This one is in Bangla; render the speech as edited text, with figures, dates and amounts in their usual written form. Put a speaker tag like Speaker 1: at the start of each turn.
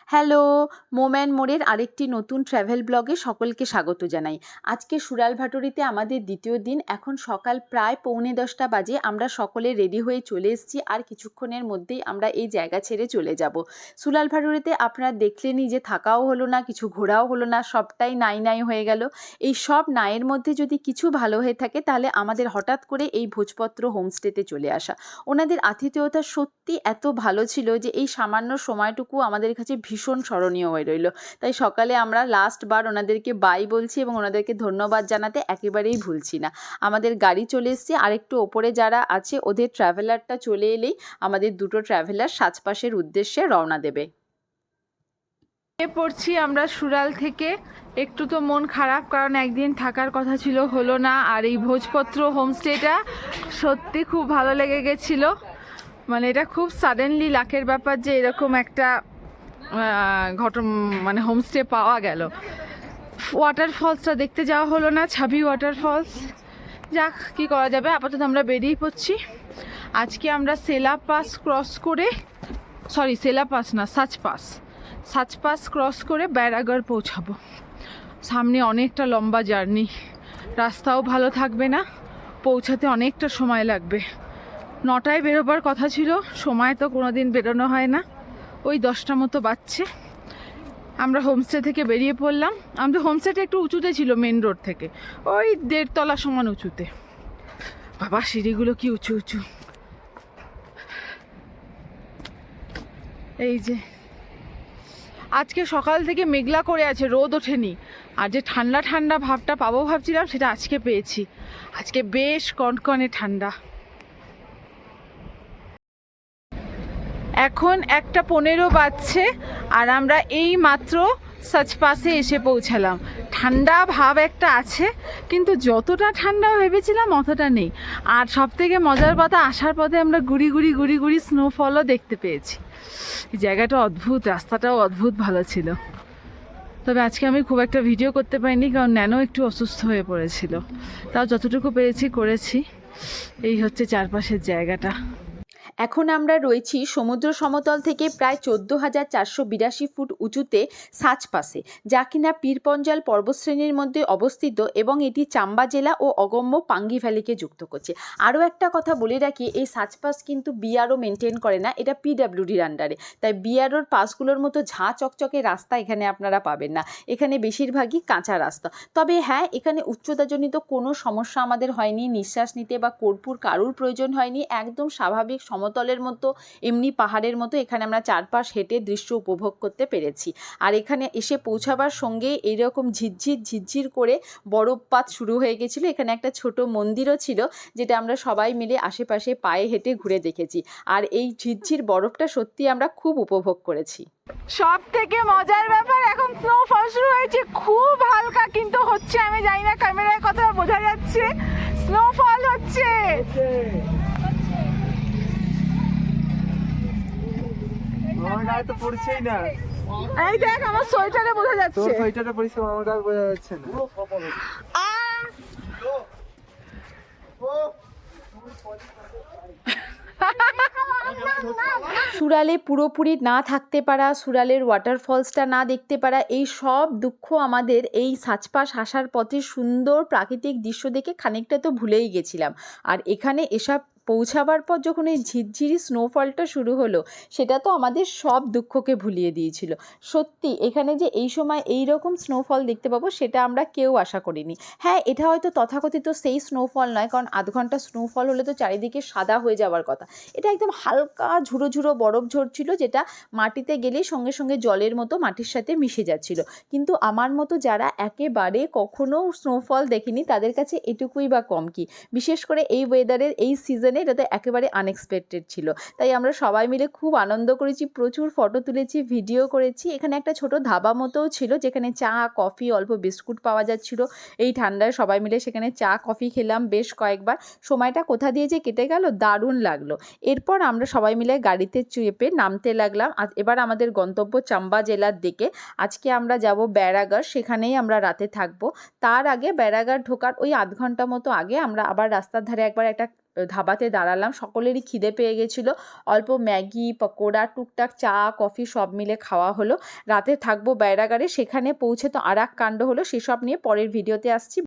Speaker 1: হ্যালো, মোম্যান মোড়ের আরেকটি নতুন ট্র্যাভেল ব্লগে সকলকে স্বাগত জানাই। আজকে সুরাল ভাটুরিতে আমাদের দ্বিতীয় দিন। এখন সকাল প্রায় 9:45 বাজে। আমরা সকলে রেডি হয়ে চলে এসেছি, আর কিছুক্ষণের মধ্যেই আমরা এই জায়গা ছেড়ে চলে যাব। সুরাল ভাটুরিতে আপনারা দেখলেনই যে থাকাও হলো না, কিছু ঘোরাও হলো না, সবটাই নাই নাই হয়ে গেল। এই সব নায়ের মধ্যে যদি কিছু ভালো হয়ে থাকে তাহলে আমাদের হঠাৎ করে এই ভোজপত্র হোমস্টেতে চলে আসা। ওনাদের আতিথেয়তা সত্যি এত ভালো ছিল যে এই সামান্য সময়টুকু আমাদের কাছে ভীষণ স্মরণীয় হয়ে রইল। তাই সকালে আমরা লাস্ট বার ওনাদেরকে বাই বলছি এবং ওনাদেরকে ধন্যবাদ জানাতে একেবারেই ভুলছি না। আমাদের গাড়ি চলে এসছে, আর একটু ওপরে যারা আছে ওদের ট্রাভেলারটা চলে এলেই আমাদের দুটো ট্রাভেলার সাজপাশের উদ্দেশ্যে রওনা দেবে।
Speaker 2: পড়ছি আমরা সুরাল থেকে। একটু তো মন খারাপ, কারণ একদিন থাকার কথা ছিল, হলো না। আর এই ভোজপত্র হোমস্টেটা সত্যি খুব ভালো লেগে গেছিল। মানে এটা খুব সাডেনলি লাকের ব্যাপার যে এরকম একটা মানে হোমস্টে পাওয়া গেল। ওয়াটারফলসটা দেখতে যাওয়া হলো না, ছাবি ওয়াটারফলস। যাক, কি করা যাবে, আপাতত আমরা বেরিয়ে পড়ছি। আজকে আমরা সেলা পাস ক্রস করে, সরি সেলা পাস না, সাচপাস ক্রস করে ব্যারাগড় পৌঁছাবো। সামনে অনেকটা লম্বা জার্নি, রাস্তাও ভালো থাকবে না, পৌঁছাতে অনেকটা সময় লাগবে। 9টায় বেরোবার কথা ছিল, সময় তো কোনো দিন বেরোনো হয় না, ওই 10টা মতো বাজছে। আমরা হোমস্টে থেকে বেরিয়ে পড়লাম। আমাদের হোমস্টেটা একটু উঁচুতে ছিল, মেন রোড থেকে ওই 1.5 তলা সমান উঁচুতে। বাবা, সিঁড়িগুলো কি উঁচু উঁচু! এই যে আজকে সকাল থেকে মেঘলা করে আছে, রোদ ওঠেনি। আর যে ঠান্ডা ঠান্ডা ভাবটা পাবো ভাবছিলাম, সেটা আজকে পেয়েছি। আজকে বেশ কনকনে ঠান্ডা। এখন 1:15 বাজছে, আর আমরা এই মাত্র সাচপাসে এসে পৌঁছালাম। ঠান্ডা ভাব একটা আছে, কিন্তু যতটা ঠান্ডা ভেবেছিলাম অতটা নেই। আর সব থেকে মজার কথা, আসার পথে আমরা গুড়ি গুড়ি স্নোফলও দেখতে পেয়েছি। এই জায়গাটা অদ্ভুত, রাস্তাটাও অদ্ভুত ভালো ছিল। তবে আজকে আমি খুব একটা ভিডিও করতে পারিনি, কারণ ন্যানো একটু অসুস্থ হয়ে পড়েছিল। তাও যতটুকু পেরেছি করেছি। এই হচ্ছে চারপাশের জায়গাটা।
Speaker 1: এখন আমরা রয়েছি সমুদ্র সমতল থেকে প্রায় 14,482 ফুট উঁচুতে সাচপাসে, যা কিনা পীরপঞ্জাল পর্বতশ্রেণীর মধ্যে অবস্থিত, এবং এটি চাম্বা জেলা ও অগম্য পাঙ্গি ভ্যালিকে যুক্ত করছে। আরও একটা কথা বলে রাখি, এই সাচপাস কিন্তু বিআরও মেনটেন করে না, এটা পিডাব্লিউডির আন্ডারে। তাই বিআরওর পাসগুলোর মতো ঝাঁ চকচকে রাস্তা এখানে আপনারা পাবেন না। এখানে বেশিরভাগই কাঁচা রাস্তা। তবে হ্যাঁ, এখানে উচ্চতাজনিত কোনো সমস্যা আমাদের হয়নি, নিঃশ্বাস নিতে বা কর্পূর কারুর প্রয়োজন হয়নি। একদম স্বাভাবিক সমতলের মতো, এমনি পাহাড়ের মতো এখানে আমরা চারপাশ হেঁটে দৃশ্য উপভোগ করতে পেরেছি। আর এখানে এসে পৌঁছাবার সঙ্গে এইরকম ঝিরঝির করে বরফপাত শুরু হয়ে গেছিলো। এখানে একটা ছোট মন্দিরও ছিল, যেটা আমরা সবাই মিলে আশেপাশে পায়ে হেঁটে ঘুরে দেখেছি। আর এই ঝিরঝির বরফটা সত্যি আমরা খুব উপভোগ করেছি।
Speaker 2: সব থেকে মজার ব্যাপার, এখন স্নোফল শুরু হয়েছে। খুব হালকা কিন্তু হচ্ছে, আমি জানি না ক্যামেরায় কতটা বোঝা যাচ্ছে। স্নোফল হচ্ছে।
Speaker 3: আমার গায়ে তো পড়ছেই না।
Speaker 2: এই দেখ, আমার সোয়েটারে বোঝা যাচ্ছে।
Speaker 3: তোর সোয়েটারে পরিস, আমার গায়ে বোঝা যাচ্ছে না।
Speaker 1: সুরালে পুরোপুরি না থাকতে পারা, সুরালের ওয়াটারফলসটা না দেখতে পারা, এই সব দুঃখ আমাদের এই সাচপাস আসার পথে সুন্দর প্রাকৃতিক দৃশ্য দেখে খানিকটা তো ভুলেই গেছিলাম। আর এখানে এসব পৌঁছাবার পর যখন এই ঝিরঝিরি স্নোফলটা শুরু হলো, সেটা তো আমাদের সব দুঃখকে ভুলিয়ে দিয়েছিল। সত্যি এখানে যে এই সময় এই রকম স্নোফল দেখতে পাবো, সেটা আমরা কেউ আশা করিনি। হ্যাঁ, এটা হয়তো তথাকথিত সেই স্নোফল নয়, কারণ আধ ঘন্টা স্নোফল হলে তো চারিদিকে সাদা হয়ে যাওয়ার কথা। এটা একদম হালকা ঝুড়ো ঝুড়ো বরফ ঝরছিল, যেটা মাটিতে গেলেই সঙ্গে সঙ্গে জলের মতো মাটির সাথে মিশে যাচ্ছিল। কিন্তু আমার মতো যারা একেবারে কখনো স্নোফল দেখেনি, তাদের কাছে এটুকুই বা কম কি। বিশেষ করে এই ওয়েদারের এই সিজনে এটা তো একেবারে আনএক্সপেক্টেড ছিল। তাই আমরা সবাই মিলে খুব আনন্দ করেছি, প্রচুর ফটো তুলেছি, ভিডিও করেছি। এখানে একটা ছোট ধাবা মতোও ছিল, যেখানে চা, কফি, অল্প বিস্কুট পাওয়া যাচ্ছিল। এই ঠান্ডায় সবাই মিলে সেখানে চা কফি খেলাম বেশ কয়েকবার। সময়টা কোথা দিয়ে যে কেটে গেল, দারুণ লাগলো। এরপর আমরা সবাই মিলে গাড়িতে চেপে নামতে লাগলাম। এবার আমাদের গন্তব্য চাম্বা জেলার দিকে। আজকে আমরা যাব ব্যারাগড়, সেখানেই আমরা রাতে থাকবো। তার আগে ব্যারাগড় ঢোকার ওই আধ ঘন্টা মতো আগে আমরা আবার রাস্তার ধারে একবার একটা ধাবাতে দাঁড়ালাম, সকলেরই খিদে পেয়ে গেছিলো। অল্প ম্যাগি, পকোড়া, টুকটাক চা, কফি সব মিলে খাওয়া হলো। রাতে থাকবো ব্যারাগাড়ে, সেখানে পৌঁছে তো আর এক কাণ্ড হলো, সেসব নিয়ে পরের ভিডিওতে আসছি।